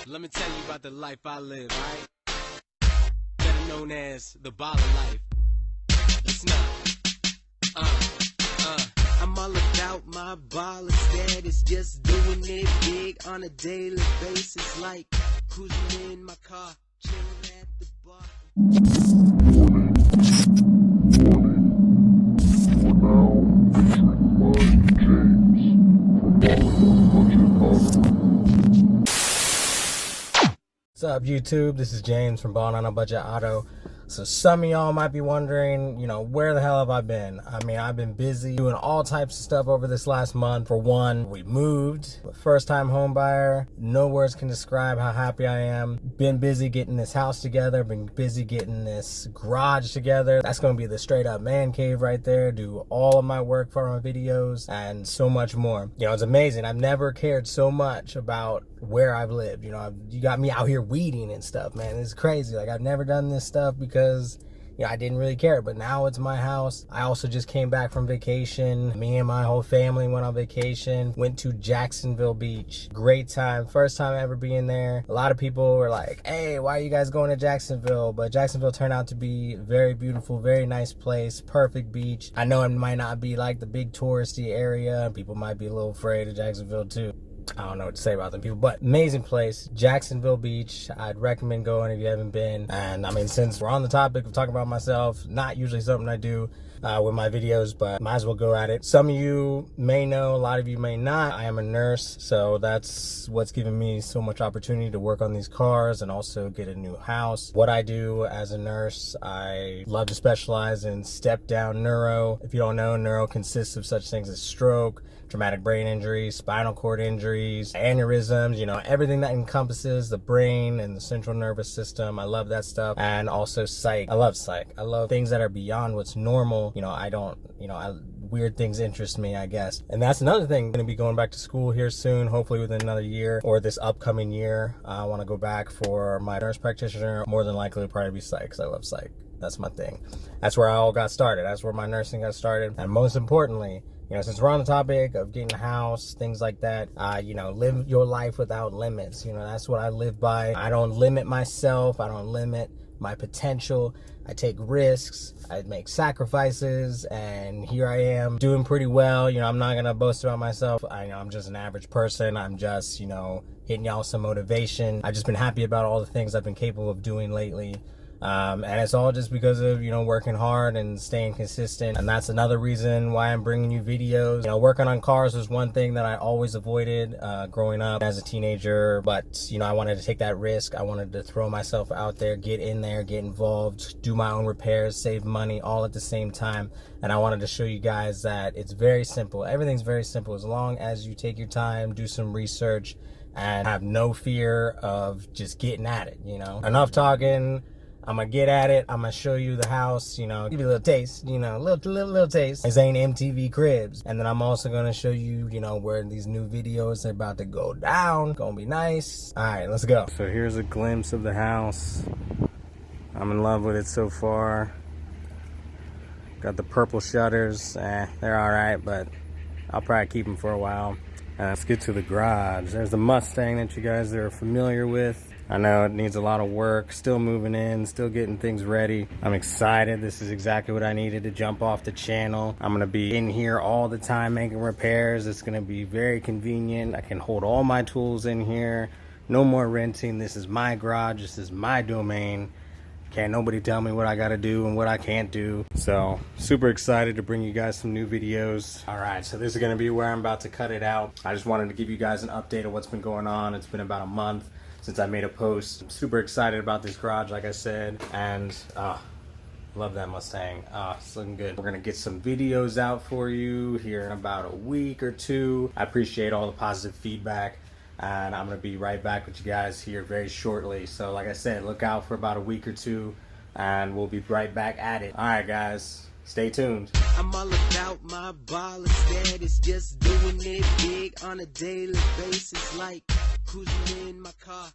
Let me tell you about the life I live, right? Better known as the baller life. It's not. I'm all about my baller status, just doing it big on a daily basis, like cruising in my car, chilling at the bar. What's up, YouTube? This is James from Ballin' on a Budget Auto. So some of y'all might be wondering, where the hell have I been? I mean, I've been busy doing all types of stuff over this last month. For one, we moved. First time home buyer. No words can describe how happy I am. Been busy getting this house together. Been busy getting this garage together. That's going to be the straight up man cave right there. Do all of my work for my videos and so much more. It's amazing. I've never cared so much about where I've lived. You got me out here weeding and stuff, man. It's crazy. Like, I've never done this stuff because I didn't really care, but now it's my house. I also just came back from vacation. Me and my whole family went on vacation, went to Jacksonville Beach. Great time, first time ever being there. A lot of people were like, hey, why are you guys going to Jacksonville? But Jacksonville turned out to be very beautiful, very nice place, perfect beach. I know it might not be like the big touristy area. People might be a little afraid of Jacksonville too. I don't know what to say about them people, but amazing place, Jacksonville Beach. I'd recommend going if you haven't been. And I mean, since we're on the topic of talking about myself, not usually something I do with my videos, but might as well go at it. Some of you may know, a lot of you may not. I am a nurse, so that's what's given me so much opportunity to work on these cars and also get a new house. What I do as a nurse, I love to specialize in step-down neuro. If you don't know, neuro consists of such things as stroke, traumatic brain injuries, spinal cord injuries, aneurysms, everything that encompasses the brain and the central nervous system. I love that stuff. And also psych. I love psych. I love things that are beyond what's normal. Weird things interest me, I guess. And that's another thing. I'm going to be going back to school here soon, hopefully within another year or this upcoming year. I want to go back for my nurse practitioner. More than likely, it'll probably be psych, because I love psych. That's my thing. That's where I all got started. That's where my nursing got started. And most importantly, since we're on the topic of getting a house, things like that, live your life without limits. That's what I live by. I don't limit myself. I don't limit my potential. I take risks. I make sacrifices, and here I am doing pretty well. I'm not gonna boast about myself. I'm just an average person. I'm just, hitting y'all some motivation. I've just been happy about all the things I've been capable of doing lately. And it's all just because of, working hard and staying consistent. And that's another reason why I'm bringing you videos. Working on cars was one thing that I always avoided growing up as a teenager. But, I wanted to take that risk. I wanted to throw myself out there, get in there, get involved, do my own repairs, save money all at the same time. And I wanted to show you guys that it's very simple. Everything's very simple as long as you take your time, do some research, and have no fear of just getting at it, Enough talking. I'm gonna get at it. I'm gonna show you the house, give you a little taste, little taste. This ain't MTV Cribs. And then I'm also gonna show you, where these new videos are about to go down. Gonna be nice. All right, let's go. So here's a glimpse of the house. I'm in love with it so far. Got the purple shutters. They're all right, but I'll probably keep them for a while. Let's get to the garage. There's the Mustang that you guys are familiar with. I know it needs a lot of work, still moving in, still getting things ready. I'm excited. This is exactly what I needed to jump off the channel. I'm gonna be in here all the time making repairs. It's gonna be very convenient. I can hold all my tools in here. No more renting. This is my garage. This is my domain. Can't nobody tell me what I gotta do and what I can't do. So super excited to bring you guys some new videos. All right, so this is gonna be where I'm about to cut it out. I just wanted to give you guys an update of what's been going on. It's been about a month since I made a post. I'm super excited about this garage, like I said, and love that Mustang. It's looking good. We're gonna get some videos out for you here in about a week or two. I appreciate all the positive feedback, and I'm gonna be right back with you guys here very shortly. So like I said, look out for about a week or two, and we'll be right back at it. All right, guys, stay tuned. I'm all about my baller status, just doing it big on a daily basis, like cruising in my car.